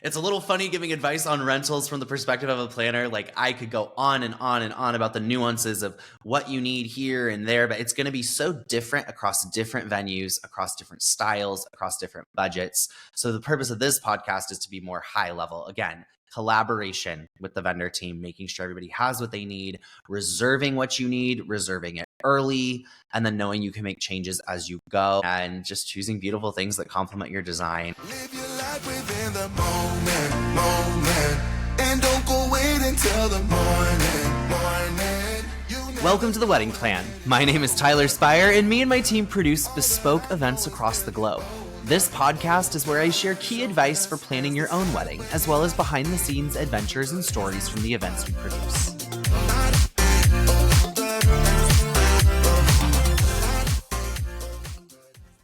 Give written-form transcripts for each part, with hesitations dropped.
It's a little funny giving advice on rentals from the perspective of a planner. Like I could go on and on and on about the nuances of what you need here and there, but it's going to be so different across different venues, across different styles, across different budgets. So the purpose of this podcast is to be more high level. Again, collaboration with the vendor team, making sure everybody has what they need, reserving what you need, reserving it early, and then knowing you can make changes as you go, and just choosing beautiful things that complement your design. Live your life within the moment, and don't go wait until the morning. Welcome to The Wedding Plan. My name is Tyler Spire, and me and my team produce bespoke events across the globe. This podcast is where I share key advice for planning your own wedding, as well as behind-the-scenes adventures and stories from the events we produce.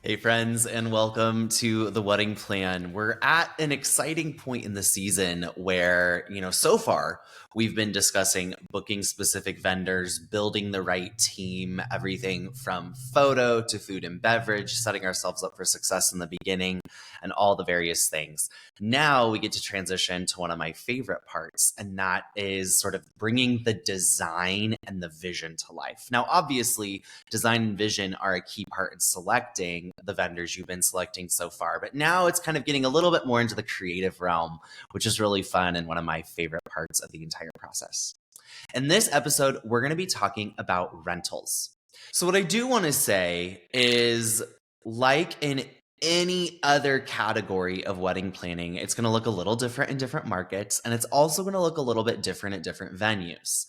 Hey friends, and welcome to The Wedding Plan. We're at an exciting point in the season where, so far we've been discussing booking specific vendors, building the right team, everything from photo to food and beverage, setting ourselves up for success in the beginning, and all the various things. Now we get to transition to one of my favorite parts, and that is sort of bringing the design and the vision to life. Now, obviously, design and vision are a key part in selecting the vendors you've been selecting so far, but now it's kind of getting a little bit more into the creative realm, which is really fun and one of my favorite parts of the entire process. In this episode, we're going to be talking about rentals. So what I do want to say is, like in any other category of wedding planning, it's going to look a little different in different markets, and it's also going to look a little bit different at different venues.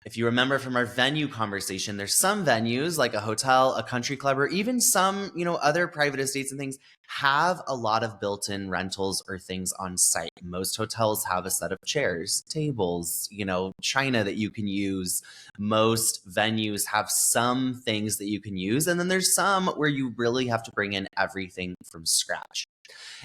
If you remember from our venue conversation, there's some venues like a hotel, a country club, or even some, other private estates and things have a lot of built-in rentals or things on site. Most hotels have a set of chairs, tables, china that you can use. Most venues have some things that you can use. And then there's some where you really have to bring in everything from scratch.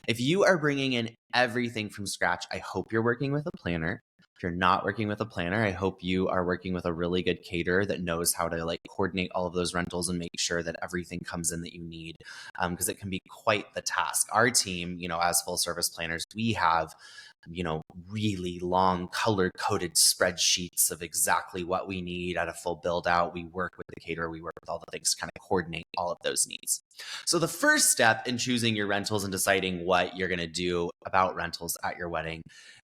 If you are bringing in everything from scratch, I hope you're working with a planner. If you're not working with a planner, I hope you are working with a really good caterer that knows how to coordinate all of those rentals and make sure that everything comes in that you need, because it can be quite the task. Our team, as full service planners, we have really long color-coded spreadsheets of exactly what we need at a full build out. We work with the caterer, we work with all the things to kind of coordinate all of those needs. So the first step in choosing your rentals and deciding what you're going to do about rentals at your wedding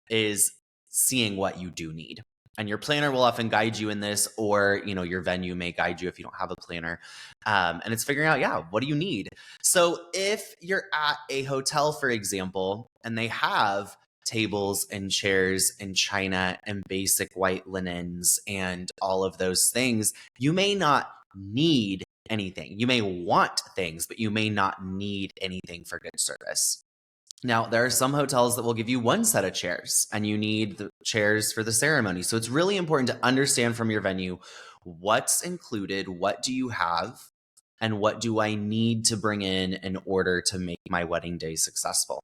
is seeing what you do need. And your planner will often guide you in this, or, your venue may guide you if you don't have a planner. And it's figuring out, what do you need? So if you're at a hotel, for example, and they have tables and chairs and china and basic white linens and all of those things, you may not need anything. You may want things, but you may not need anything for good service. Now, there are some hotels that will give you one set of chairs and you need the chairs for the ceremony. So it's really important to understand from your venue what's included, what do you have, and what do I need to bring in order to make my wedding day successful.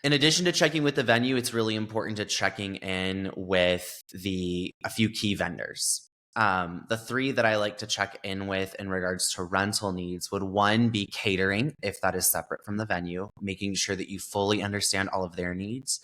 In addition to checking with the venue, it's really important to checking in with a few key vendors. The three that I like to check in with in regards to rental needs would, one, be catering, if that is separate from the venue, making sure that you fully understand all of their needs.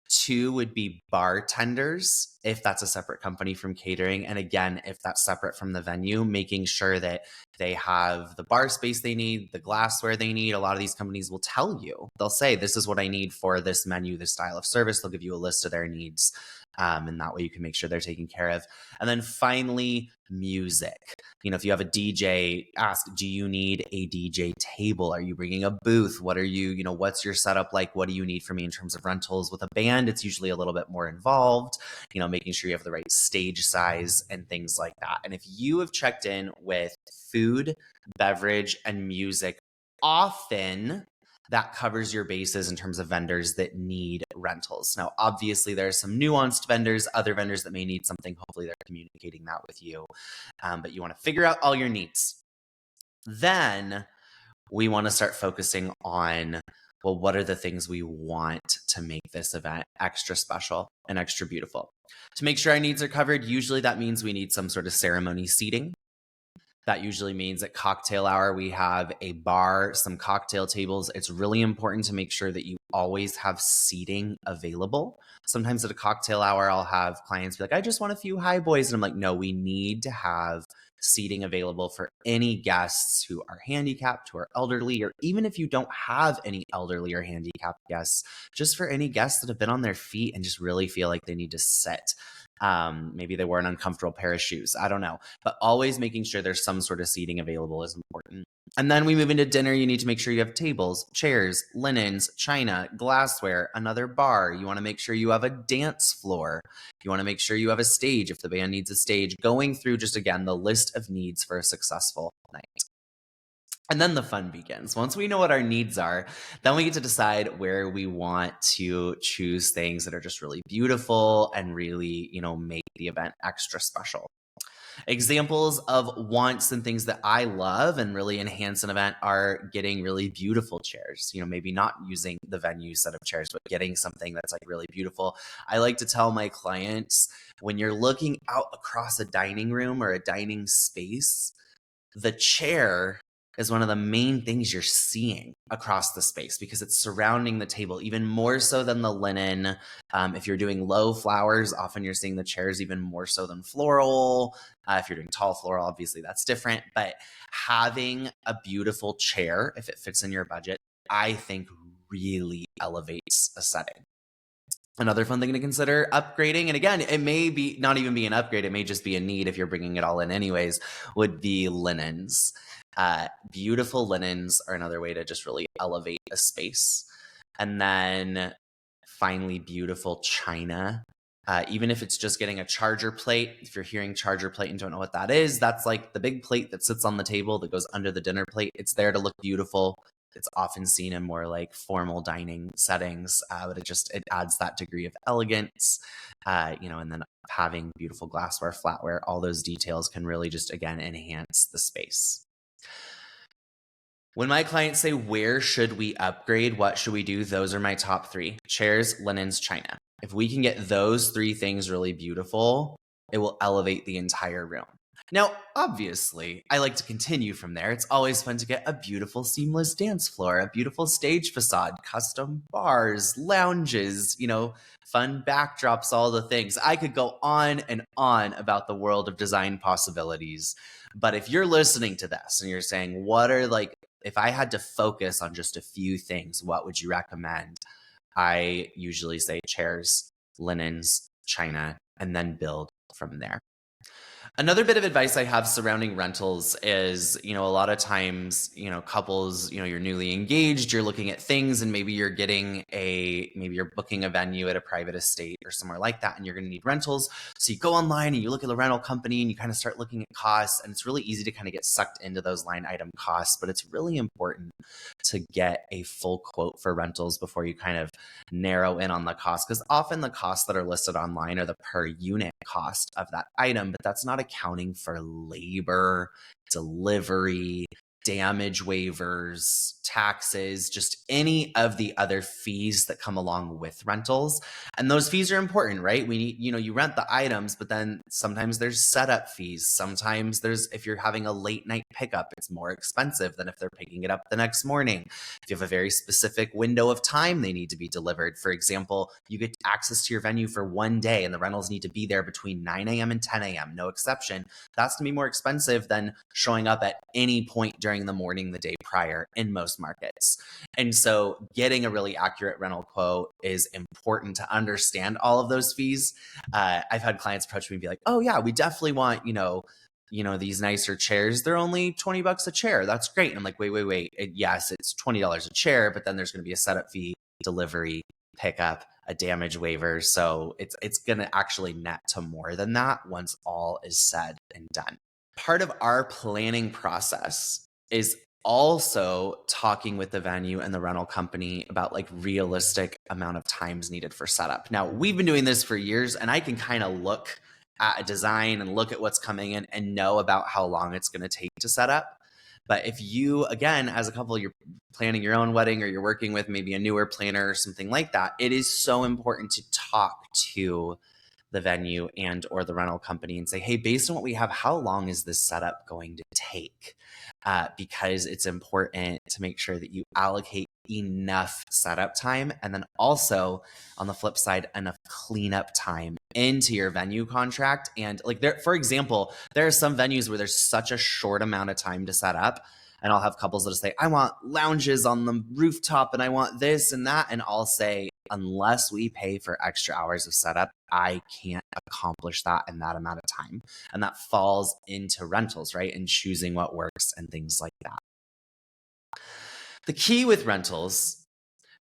Two would be bartenders, if that's a separate company from catering. And again, if that's separate from the venue, making sure that they have the bar space they need, the glassware they need. A lot of these companies will tell you, they'll say, this is what I need for this menu, this style of service. They'll give you a list of their needs. And that way you can make sure they're taken care of. And then finally, music. If you have a DJ, ask, do you need a DJ table? Are you bringing a booth? What are you, what's your setup like? What do you need from me in terms of rentals? With a band, it's usually a little bit more involved, making sure you have the right stage size and things like that. And if you have checked in with food, beverage, and music, often that covers your bases in terms of vendors that need rentals. Now, obviously, there are some nuanced vendors, other vendors that may need something. Hopefully, they're communicating that with you. But you want to figure out all your needs. Then we want to start focusing on, what are the things we want to make this event extra special and extra beautiful? To make sure our needs are covered, usually that means we need some sort of ceremony seating. That usually means at cocktail hour, we have a bar, some cocktail tables. It's really important to make sure that you always have seating available. Sometimes at a cocktail hour, I'll have clients be like, I just want a few high boys. And I'm like, no, we need to have seating available for any guests who are handicapped, who are elderly, or even if you don't have any elderly or handicapped guests, just for any guests that have been on their feet and just really feel like they need to sit. Maybe they wear an uncomfortable pair of shoes. I don't know. But always making sure there's some sort of seating available is important. And then we move into dinner. You need to make sure you have tables, chairs, linens, china, glassware, another bar. You want to make sure you have a dance floor. You want to make sure you have a stage if the band needs a stage. Going through just, again, the list of needs for a successful night. And then the fun begins. Once we know what our needs are, then we get to decide where we want to choose things that are just really beautiful and really, make the event extra special. Examples of wants and things that I love and really enhance an event are getting really beautiful chairs. Maybe not using the venue set of chairs, but getting something that's like really beautiful. I like to tell my clients, when you're looking out across a dining room or a dining space, the chair is one of the main things you're seeing across the space because it's surrounding the table even more so than the linen. If you're doing low flowers, often you're seeing the chairs even more so than floral. If you're doing tall floral, obviously that's different. But having a beautiful chair, if it fits in your budget, I think really elevates a setting. Another fun thing to consider, upgrading, and again, it may be not even be an upgrade, it may just be a need if you're bringing it all in anyways, would be linens. Beautiful linens are another way to just really elevate a space. And then finally, beautiful china. Even if it's just getting a charger plate, if you're hearing charger plate and don't know what that is, that's like the big plate that sits on the table that goes under the dinner plate. It's there to look beautiful. It's often seen in more like formal dining settings, but it adds that degree of elegance, and then having beautiful glassware, flatware, all those details can really just, again, enhance the space. When my clients say, where should we upgrade? What should we do? Those are my top three: chairs, linens, china. If we can get those three things really beautiful, it will elevate the entire room. Now, obviously, I like to continue from there. It's always fun to get a beautiful seamless dance floor, a beautiful stage facade, custom bars, lounges, fun backdrops, all the things. I could go on and on about the world of design possibilities. But if you're listening to this and you're saying, if I had to focus on just a few things, what would you recommend? I usually say chairs, linens, china, and then build from there. Another bit of advice I have surrounding rentals is, a lot of times, couples, you're newly engaged, you're looking at things and maybe you're booking a venue at a private estate or somewhere like that, and you're going to need rentals. So you go online and you look at the rental company and you kind of start looking at costs, and it's really easy to kind of get sucked into those line item costs, but it's really important to get a full quote for rentals before you kind of narrow in on the cost, because often the costs that are listed online are the per unit cost of that item, but that's not accounting for labor, delivery, damage waivers, taxes, just any of the other fees that come along with rentals. And those fees are important, right? We need, you rent the items, but then sometimes there's setup fees. Sometimes if you're having a late night pickup, it's more expensive than if they're picking it up the next morning. If you have a very specific window of time they need to be delivered, for example, you get access to your venue for one day and the rentals need to be there between 9 a.m. and 10 a.m., no exception. That's going to be more expensive than showing up at any point during the morning the day prior in most markets. And so getting a really accurate rental quote is important to understand all of those fees. I've had clients approach me and be like, oh yeah, we definitely want, these nicer chairs. They're only $20 a chair. That's great. And I'm like, wait. Yes, it's $20 a chair, but then there's going to be a setup fee, delivery, pickup, a damage waiver. So it's going to actually net to more than that once all is said and done. Part of our planning process is also talking with the venue and the rental company about realistic amount of times needed for setup. Now, we've been doing this for years, and I can kind of look at a design and look at what's coming in and know about how long it's going to take to set up. But if you, again, as a couple, you're planning your own wedding or you're working with maybe a newer planner or something like that, it is so important to talk to the venue and or the rental company and say, hey, based on what we have, how long is this setup going to take? Because it's important to make sure that you allocate enough setup time, and then also on the flip side, enough cleanup time into your venue contract. And like there, for example, there are some venues where there's such a short amount of time to set up, and I'll have couples that'll say, I want lounges on the rooftop and I want this and that. And I'll say, unless we pay for extra hours of setup, I can't accomplish that in that amount of time. And that falls into rentals, right? And choosing what works and things like that. The key with rentals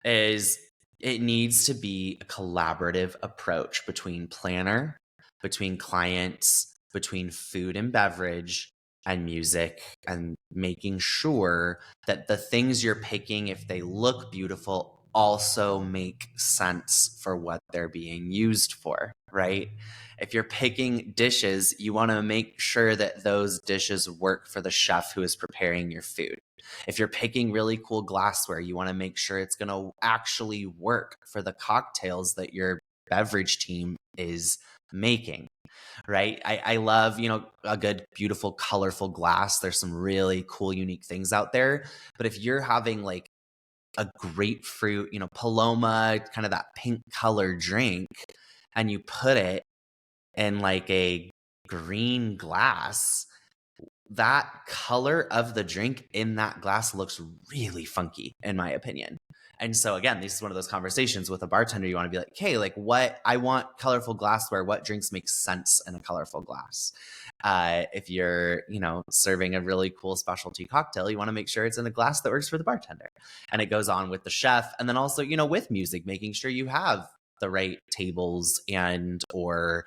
is it needs to be a collaborative approach between planner, between clients, between food and beverage and music, and making sure that the things you're picking, if they look beautiful, also make sense for what they're being used for, right? If you're picking dishes, you want to make sure that those dishes work for the chef who is preparing your food. If you're picking really cool glassware, you want to make sure it's going to actually work for the cocktails that your beverage team is making, right? I love, a good, beautiful, colorful glass. There's some really cool, unique things out there. But if you're having like a grapefruit, Paloma, kind of that pink color drink, and you put it in like a green glass, that color of the drink in that glass looks really funky, in my opinion. And so again, this is one of those conversations with a bartender. You want to be like, okay, like what I want colorful glassware. What drinks make sense in a colorful glass? If you're, serving a really cool specialty cocktail, you want to make sure it's in a glass that works for the bartender. And it goes on with the chef. And then also, with music, making sure you have the right tables and or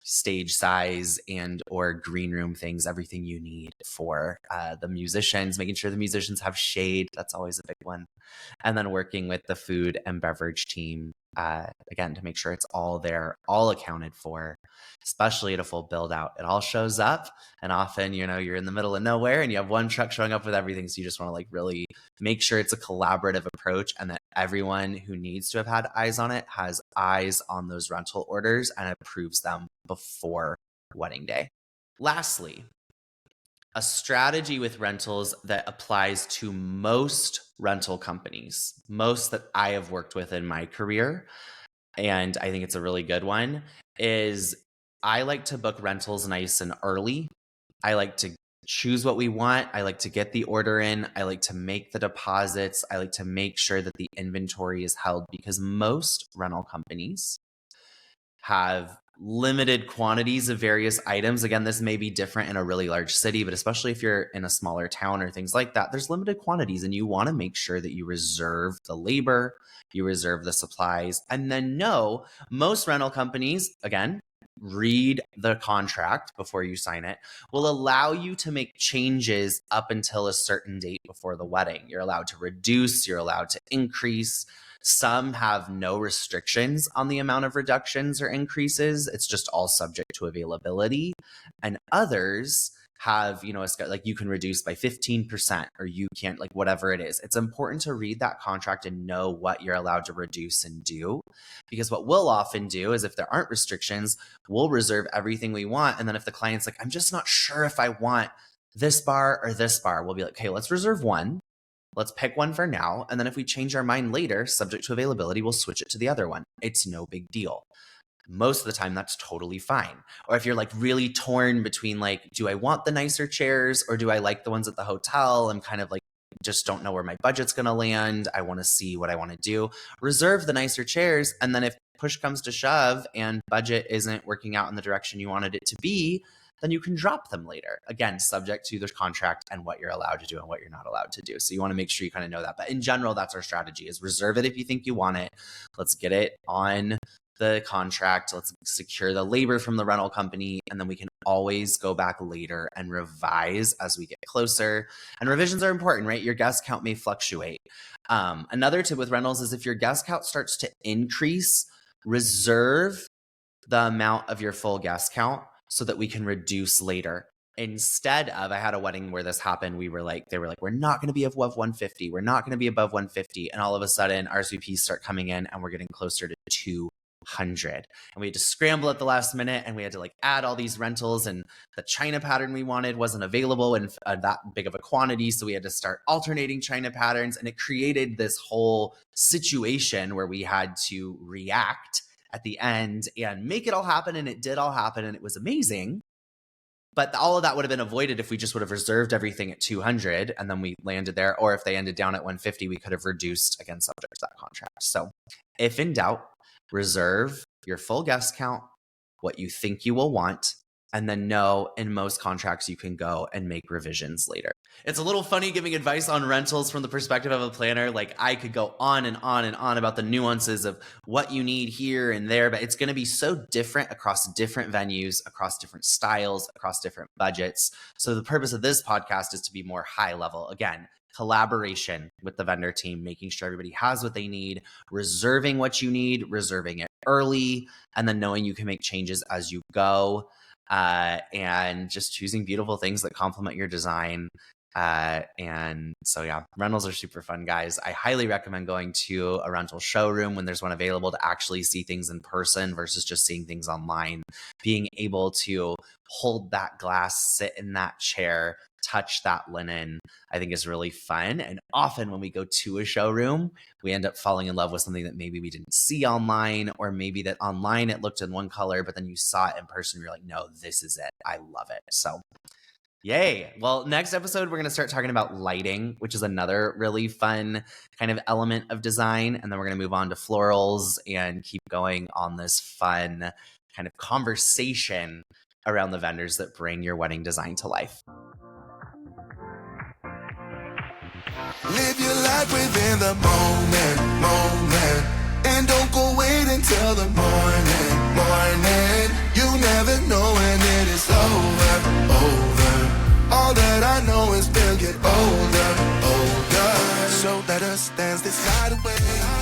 stage size and or green room things, everything you need for the musicians, making sure the musicians have shade. That's always a big one. And then working with the food and beverage team, again, to make sure it's all there, all accounted for, especially at a full build out. It all shows up, and often, you're in the middle of nowhere and you have one truck showing up with everything. So you just want to like really make sure it's a collaborative approach, and that everyone who needs to have had eyes on it has eyes on those rental orders and approves them before wedding day. Lastly, a strategy with rentals that applies to most rental companies, most that I have worked with in my career, and I think it's a really good one, is I like to book rentals nice and early. I like to choose what we want. I like to get the order in. I like to make the deposits. I like to make sure that the inventory is held, because most rental companies have limited quantities of various items. Again, this may be different in a really large city, but especially if you're in a smaller town or things like that, there's limited quantities, and you want to make sure that you reserve the labor, you reserve the supplies, and then most rental companies, again, read the contract before you sign it, will allow you to make changes up until a certain date before the wedding. You're allowed to reduce, you're allowed to increase. Some have no restrictions on the amount of reductions or increases. It's just all subject to availability. And others have, like you can reduce by 15%, or you can't, like whatever it is. It's important to read that contract and know what you're allowed to reduce and do, because what we'll often do is if there aren't restrictions, we'll reserve everything we want. And then if the client's like, I'm just not sure if I want this bar or this bar, we'll be like, okay, let's reserve one. Let's pick one for now. And then if we change our mind later, subject to availability, we'll switch it to the other one. It's no big deal. Most of the time, that's totally fine. Or if you're like really torn between like, do I want the nicer chairs or do I like the ones at the hotel? I'm kind of like, just don't know where my budget's going to land. I want to see what I want to do. Reserve the nicer chairs. And then if push comes to shove and budget isn't working out in the direction you wanted it to be, then you can drop them later. Again, subject to the contract and what you're allowed to do and what you're not allowed to do. So you want to make sure you kind of know that. But in general, that's our strategy, is reserve it if you think you want it. Let's get it on the contract. Let's secure the labor from the rental company. And then we can always go back later and revise as we get closer. And revisions are important, right? Your guest count may fluctuate. Another tip with rentals is if your guest count starts to increase, reserve the amount of your full guest count so that we can reduce later. Instead of, I had a wedding where this happened. They were like, we're not going to be above 150. We're not going to be above 150. And all of a sudden RSVPs start coming in and we're getting closer to 200. And we had to scramble at the last minute, and we had to like add all these rentals, and the China pattern we wanted wasn't available in that big of a quantity. So we had to start alternating China patterns, and it created this whole situation where we had to react at the end and make it all happen. And it did all happen, and it was amazing. But all of that would have been avoided if we just would have reserved everything at 200 and then we landed there. Or if they ended down at 150, we could have reduced, again, subject to that contract. So if in doubt, reserve your full guest count, what you think you will want, and then know in most contracts you can go and make revisions later. It's a little funny giving advice on rentals from the perspective of a planner. Like I could go on and on and on about the nuances of what you need here and there, but it's going to be so different across different venues, across different styles, across different budgets. So the purpose of this podcast is to be more high level. Again, collaboration with the vendor team, making sure everybody has what they need, reserving what you need, reserving it early, and then knowing you can make changes as you go. And just choosing beautiful things that complement your design. And so, yeah, rentals are super fun, guys. I highly recommend going to a rental showroom when there's one available to actually see things in person versus just seeing things online. Being able to hold that glass, sit in that chair, touch that linen, I think is really fun. And often when we go to a showroom, we end up falling in love with something that maybe we didn't see online, or maybe that online it looked in one color, but then you saw it in person, you're like, no, this is it. I love it. So yay. Well, next episode, we're going to start talking about lighting, which is another really fun kind of element of design. And then we're going to move on to florals and keep going on this fun kind of conversation around the vendors that bring your wedding design to life. Live your life within the moment, and don't go wait until the morning. You never know when it is over. All that I know is we'll get older. So let us dance this night away.